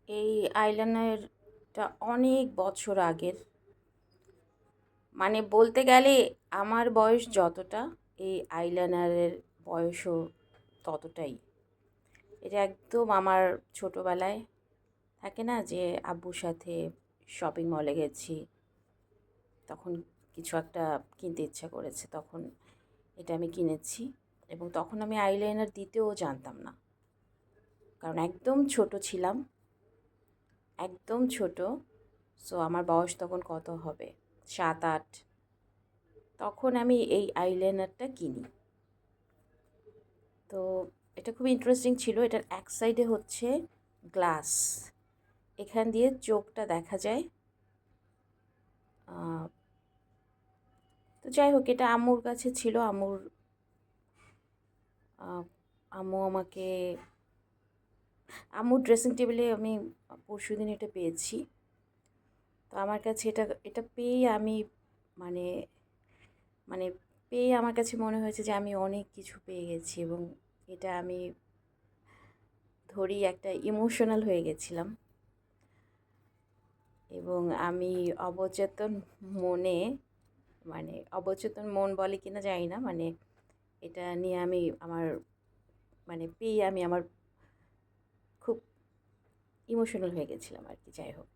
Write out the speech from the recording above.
এই আইলাইনারটা অনেক বছর আগের, মানে বলতে গেলে আমার বয়স যতটা এই আইলাইনারের বয়সও ততটাই। এটা একদম আমার ছোটোবেলায় থাকে না যে আব্বুর সাথে শপিং মলে গেছি, তখন কিছু একটা কিনতে ইচ্ছা করেছে, তখন এটা আমি কিনেছি। এবং তখন আমি আইলাইনার দিতেও জানতাম না, কারণ একদম ছোট ছিলাম, একদম ছোট। সো আমার বয়স তখন কত হবে, 7-8। তখন আমি এই আইলাইনারটা কিনি। তো এটা খুব ইন্টারেস্টিং ছিল। এটার এক সাইডে হচ্ছে গ্লাস, এখান দিয়ে চোখটা দেখা যায়। তো যাই হোক, এটা আম্মুর কাছে ছিল। আম্মুর ড্রেসিং টেবিলে আমি পরশুদিন এটা পেয়েছি। তো আমার কাছে এটা এটা পেয়েই আমি মানে মানে পেয়ে আমার কাছে মনে হয়েছে যে আমি অনেক কিছু পেয়ে গেছি, এবং এটা আমি ধরি একটা ইমোশনাল হয়ে গেছিলাম। এবং আমি অবচেতন মনে, মানে অবচেতন মন বলে কিনা জানি না, মানে এটা নিয়ে আমি আমার মানে পেয়ে আমি আমার খুব ইমোশনাল হয়ে গেছিলাম আর কি। যাই হোক।